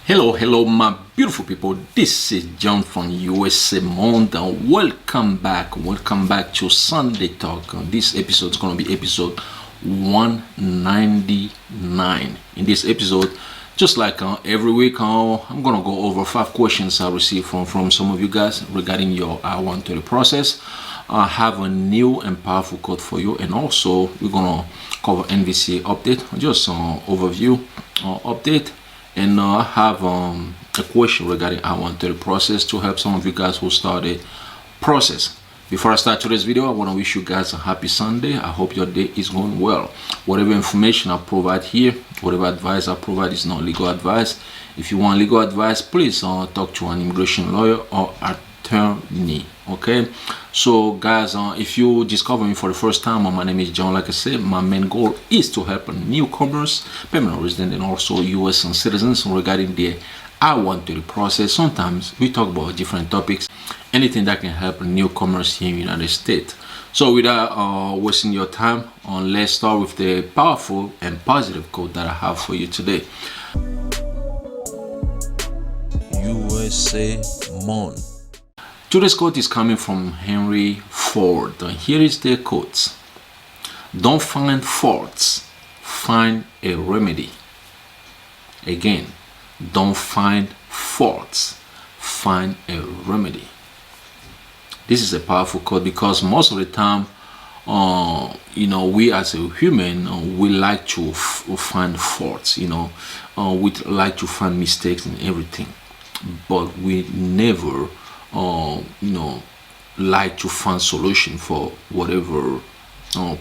Hello, my beautiful people. This is John from USA Monde. Welcome back to Sunday Talk. This episode is going to be episode 199. In this episode, just like every week, I'm going to go over 5 questions I received from some of you guys regarding your I-130 process. I have a new and powerful code for you, and also we're going to cover NVC update, just overview update. And I have a question regarding I-130 process to help some of you guys who started process. Before I start today's video, I want to wish you guys a happy Sunday. I hope your day is going well. Whatever information I provide here, whatever advice I provide is not legal advice. If you want legal advice, please talk to an immigration lawyer or attorney. Okay, so guys, if you discover me for the first time, my name is John. Like I said, my main goal is to help newcomers, permanent residents, and also US citizens regarding the I-130 process. Sometimes we talk about different topics, anything that can help newcomers here in the United States. So without wasting your time, let's start with the powerful and positive code that I have for you today. USA Monde. Today's quote is coming from Henry Ford. Here is the quote: "Don't find faults, find a remedy." Again, don't find faults, find a remedy. This is a powerful quote because most of the time, we as a human, we like to find faults. We like to find mistakes in everything, but we never like to find solution for whatever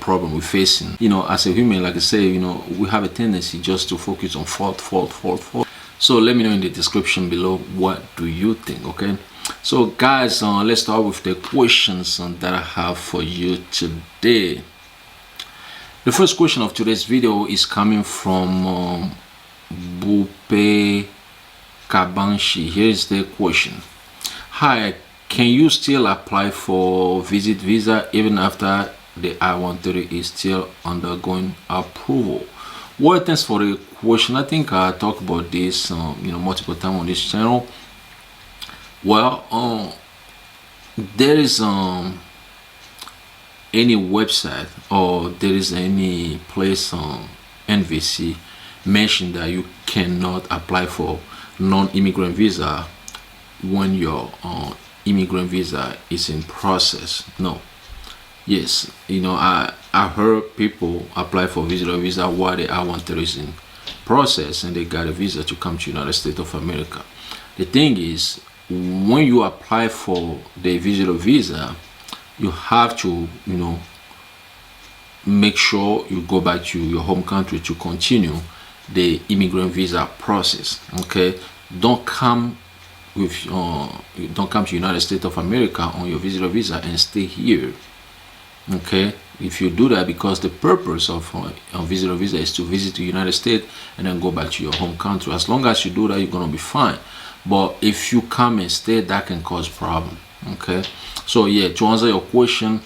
problem we're facing. As a human, like I say, we have a tendency just to focus on fault. So let me know in the description below, what do you think? Okay, so guys, let's start with the questions that I have for you today. The first question of today's video is coming from Bupe Kabanshi. Here is the question: "Hi, can you still apply for visit visa even after the I-130 is still undergoing approval?" Well, thanks for the question. I think I talked about this multiple times on this channel. Well, there is any website or there is any place on NVC mentioned that you cannot apply for non-immigrant visa when your immigrant visa is in process. No. Yes, I heard people apply for visitor visa while the I-130 is in process and they got a visa to come to United States of America. The thing is, when you apply for the visitor visa, you have to make sure you go back to your home country to continue the immigrant visa process. Okay, don't come to United States of America on your visitor visa and stay here. Okay, if you do that, because the purpose of a visitor visa is to visit the United States and then go back to your home country. As long as you do that, you're gonna be fine. But if you come and stay, that can cause problem. Okay, so yeah, to answer your question,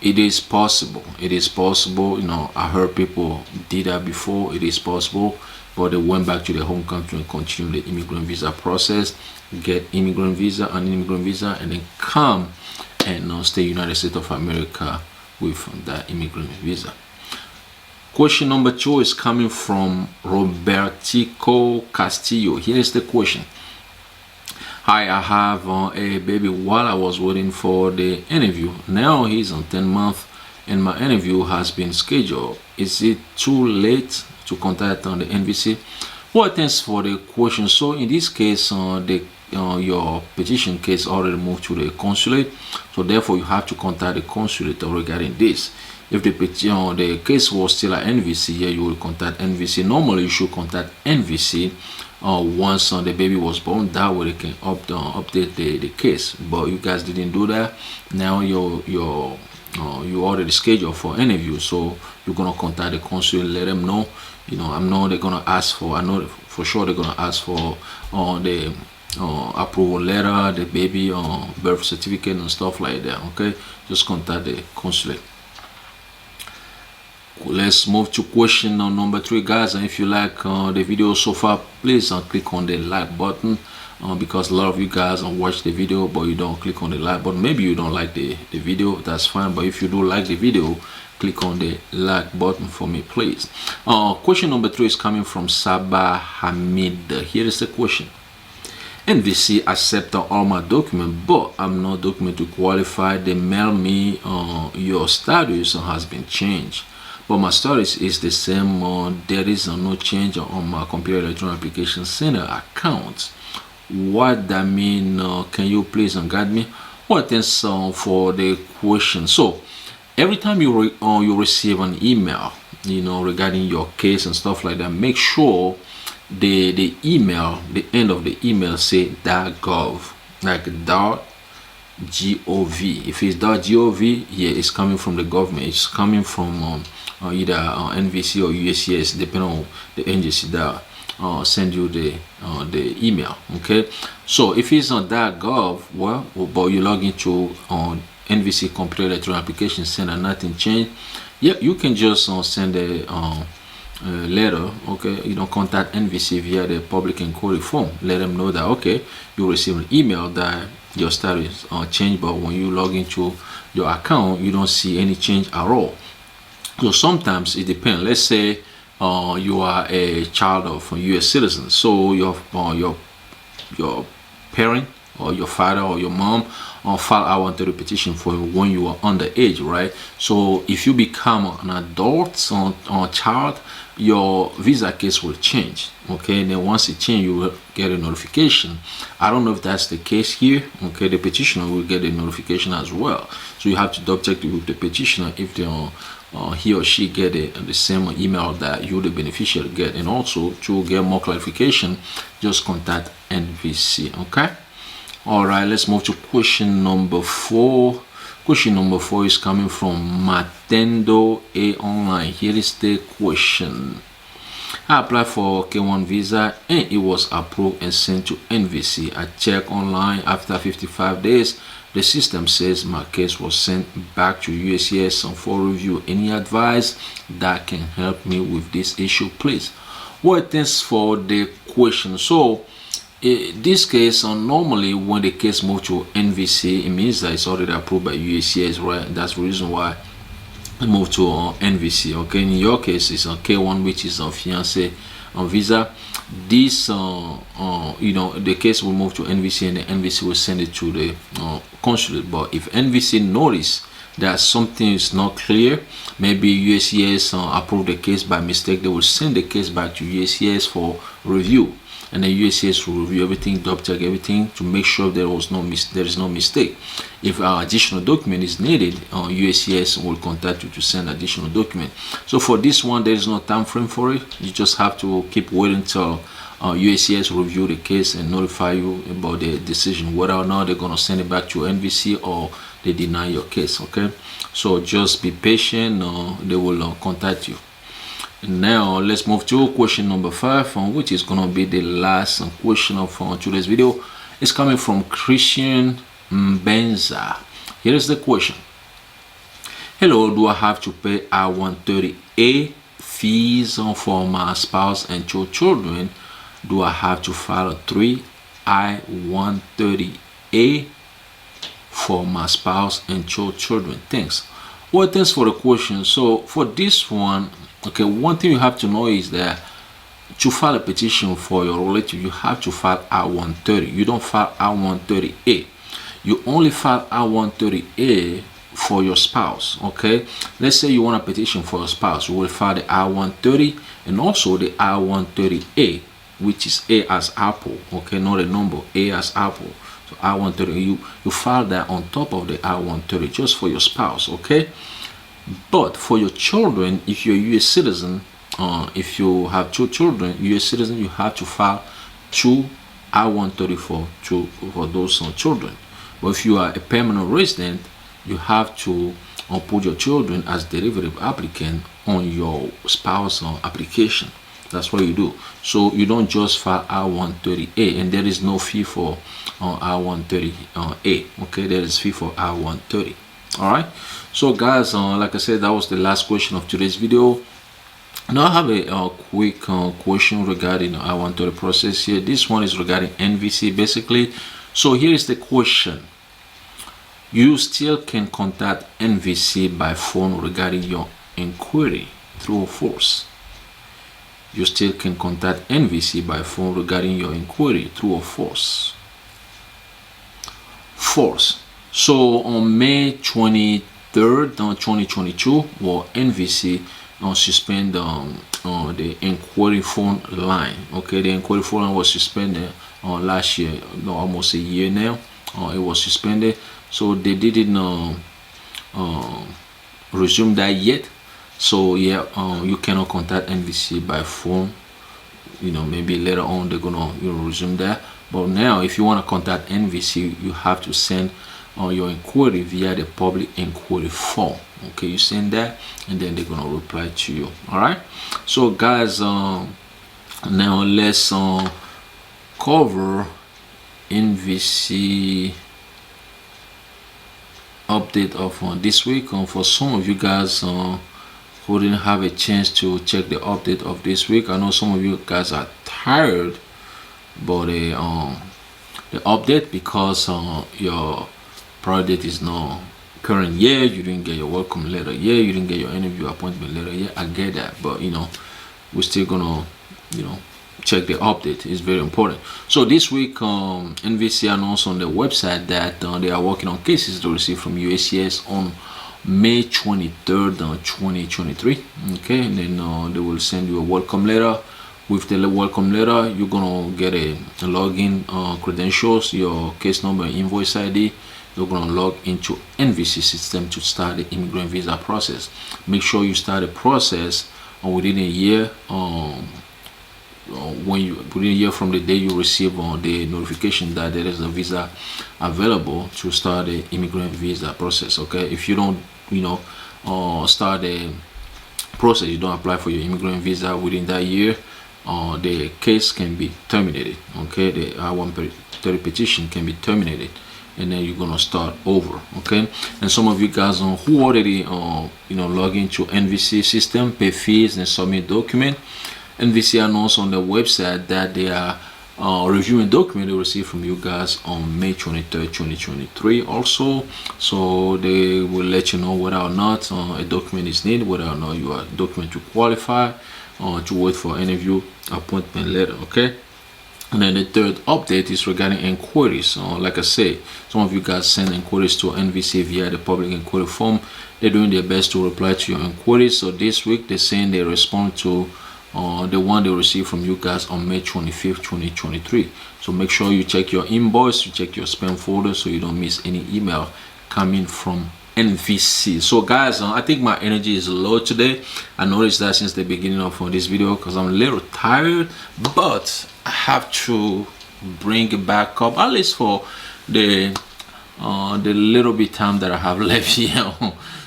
it is possible. I heard people did that before. It is possible, but they went back to their home country and continued the immigrant visa process, get immigrant visa, an immigrant visa, and then come and stay United States of America with that immigrant visa. Question number 2 is coming from Robertico Castillo. Here is the question: "Hi, I have a baby while I was waiting for the interview. Now he's on 10 months and my interview has been scheduled. Is it too late to contact the NVC?" Well, thanks for the question. So in this case, your petition case already moved to the consulate, so therefore you have to contact the consulate regarding this. If the case was still at NVC, yeah, you will contact NVC. Normally you should contact NVC once the baby was born. That way they can update the case, but you guys didn't do that. Now you already scheduled for interview, so you're gonna contact the consulate, let them know. I know they're gonna ask for, I know for sure they're gonna ask for the approval letter, the baby birth certificate and stuff like that. Okay, just contact the consulate. let's move to question number 3, guys. And if you like the video so far, please click on the like button, because a lot of you guys watch the video but you don't click on the like button. Maybe you don't like the video, that's fine, but if you do like the video, click on the like button for me, please. Question number 3 is coming from Sabah Hamid. Here is the question. NVC accept all my documents, but I'm not document to qualify. They mail me your status has been changed, but my status is the same. There is no change on my computer electronic application center account. What that mean? Can you please guide me? Well, thanks for the question. So every time you receive an email, regarding your case and stuff like that, make sure the email, the end of the email say .gov, like .gov. If it's .gov, yeah, it's coming from the government. It's coming from either NVC or USCS, depending on the agency that send you the email. Okay, so if it's on .gov, well, but you log into NVC Computer Electronic Application Center, nothing changed. Yeah, you can just send a letter. Okay, you don't contact NVC via the public inquiry form. Let them know that okay, you receive an email that your status changed, but when you log into your account, you don't see any change at all. So sometimes it depends. Let's say you are a child of a U.S. citizen, so your parent or your father or your mom file I-130 petition for when you are underage, right? So if you become an adult child, your visa case will change. Okay, and then once it changes, you will get a notification. I don't know if that's the case here. Okay, the petitioner will get a notification as well. So you have to double check with the petitioner if he or she get the same email that you, the beneficiary, get. And also to get more clarification, just contact NVC. Okay. All right, let's move to question number 4. Question number 4 is coming from Matendo A Online. Here is the question. I applied for K1 visa and it was approved and sent to NVC. I checked online. After 55 days, the system says my case was sent back to USCS for review. Any advice that can help me with this issue, please? Well, thanks for the question. So this case, normally when the case moves to NVC, it means that it's already approved by USCS, right? That's the reason why it moved to NVC. Okay, in your case, it's on K1, which is a fiancé visa. This, the case will move to NVC, and the NVC will send it to the consulate. But if NVC notice that something is not clear, maybe USCS approved the case by mistake, they will send the case back to USCS for review. And the USCS will review everything, double check everything to make sure there is no mistake. If additional document is needed, USCS will contact you to send additional document. So for this one, there is no time frame for it. You just have to keep waiting until USCS review the case and notify you about the decision, whether or not they're going to send it back to NVC or they deny your case. Okay, so just be patient. They will contact you. Now let's move to question number 5, which is gonna be the last question of today's video. It's coming from Christian Benza. Here is the question. Hello, do I have to pay I-130A fees for my spouse and 2 children? Do I have to file 3 I-130A for my spouse and 2 children? Thanks. Well, thanks for the question. So for this one, okay, one thing you have to know is that to file a petition for your relative, you have to file I-130. You don't file I-130A. You only file I-130A for your spouse. Okay, let's say you want a petition for your spouse, you will file the I-130 and also the I-130A, which is A as apple. Okay, not a number, A as apple. So I-130, you file that on top of the I-130 just for your spouse. Okay, but for your children, if you're a U.S. citizen, if you have 2 children, U.S. citizen, you have to file 2 I-130 for those children. But if you are a permanent resident, you have to put your children as derivative applicant on your spouse application. That's what you do. So you don't just file I-130A, and there is no fee for I-130A. Okay, there is fee for I-130. All right. So guys, like I said, that was the last question of today's video. Now I have a quick question regarding I-130 process here. This one is regarding NVC basically. So here is the question. You still can contact NVC by phone regarding your inquiry, true or false? You still can contact NVC by phone regarding your inquiry, true or false? False. So on May 23rd, 2022, well, NVC suspend the inquiry phone line. Okay, the inquiry phone line was suspended last year, almost a year now. It was suspended, so they didn't resume that yet. So yeah, you cannot contact NVC by phone. Maybe later on they're gonna resume that. But now, if you want to contact NVC, you have to send your inquiry via the public inquiry form. Okay, you send that, and then they're gonna reply to you. All right. So guys, now let's cover NVC update of this week. For some of you guys who didn't have a chance to check the update of this week, I know some of you guys are tired but the update because your project is not current year. You didn't get your welcome letter yet, you didn't get your interview appointment letter yet. I get that, but we're still gonna check the update. It's very important. So this week NVC announced on the website that they are working on cases to receive from USCS on May 23rd, 2023. Okay, and then they will send you a welcome letter. With the welcome letter, you're gonna get a login credentials, your case number, invoice ID. You're gonna log into NVC system to start the immigrant visa process. Make sure you start the process within a year. Within a year from the day you receive the notification that there is a visa available to start the immigrant visa process. Okay, if you don't start the process, you don't apply for your immigrant visa within that year, the case can be terminated. Okay, the I-130 petition can be terminated, and then you're gonna start over. Okay, and some of you guys who already log into NVC system, pay fees and submit document, NVC announced on the website that they are reviewing document they received from you guys on May 23rd, 2023 also. So they will let you know whether or not a document is needed, whether or not you are document to qualify to wait for interview appointment letter. Okay, and then the third update is regarding inquiries. Like I say, some of you guys send inquiries to NVC via the public inquiry form. They're doing their best to reply to your inquiries. So this week they're saying they respond to the one they received from you guys on May 25th, 2023. So make sure you check your inbox, you check your spam folder, so you don't miss any email coming from NVC. So guys, I think my energy is low today. I noticed that since the beginning of this video because I'm a little tired, but I have to bring it back up at least for the little bit time that I have left here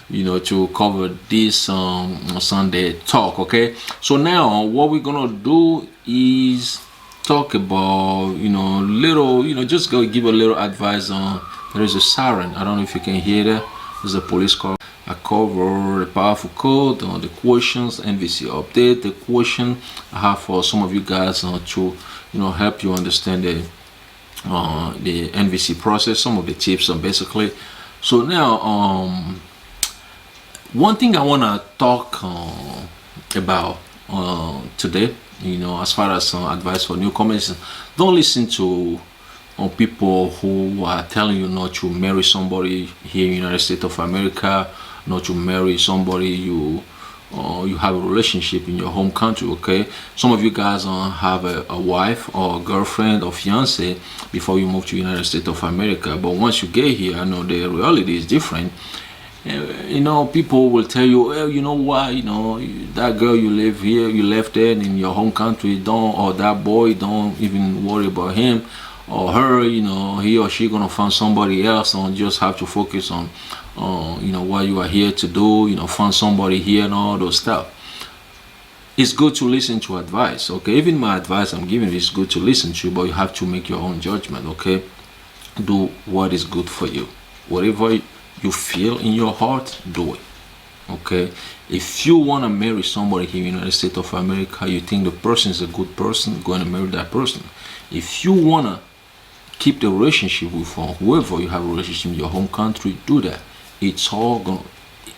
to cover this Sunday talk. Okay, so now what we're gonna do is talk about just go give a little advice on. There is a siren. I don't know if you can hear that. There's a police car. I cover the powerful code, the questions, NVC update, the question I have for some of you guys to help you understand the NVC process, some of the tips basically. So now one thing I want to talk about today, as far as advice for newcomers, don't listen to people who are telling you not to marry somebody here in the United States of America, not to marry somebody you have a relationship in your home country. Okay, some of you guys have a wife or a girlfriend or fiance before you move to the United States of America, but once you get here, I know the reality is different. People will tell you, well, you know what, that girl you live here, you left there in your home country, or that boy, don't even worry about him or her, he or she gonna find somebody else, and just have to focus on what you are here to do, find somebody here and all those stuff. It's good to listen to advice. Okay, even my advice I'm giving is good to listen to, but you have to make your own judgment. Okay, do what is good for you. Whatever you feel in your heart, do it. Okay, if you want to marry somebody here in the United States of America, you think the person is a good person, going to marry that person. If you want to keep the relationship with whoever you have a relationship in your home country, do that. It's all going,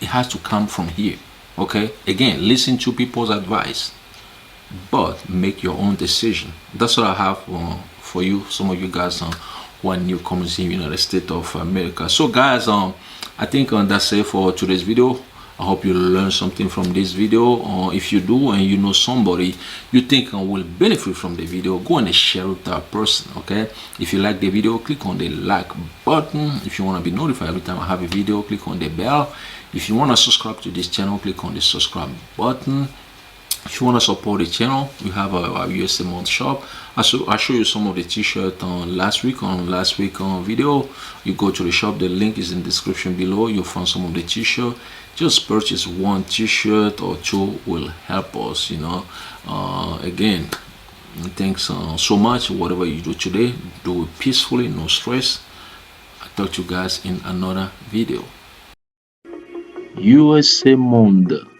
it has to come from here. Okay, again, listen to people's advice, but make your own decision. That's what I have for you, some of you guys who are newcomers in the United States of America. So guys, I think that's it for today's video. I hope you learned something from this video. If you do, and you know somebody you think will benefit from the video, go and share with that person. Okay, if you like the video, click on the like button. If you want to be notified every time I have a video, click on the bell. If you want to subscribe to this channel, click on the subscribe button. If you want to support the channel, we have our USA month shop. I show you some of the t-shirt on last week video. You go to the shop, the link is in the description below. You'll find some of the t-shirt. Just purchase one t-shirt or two will help us, you know. Again, thanks so much. Whatever you do today, do it peacefully, no stress. I'll talk to you guys in another video. USA Monde.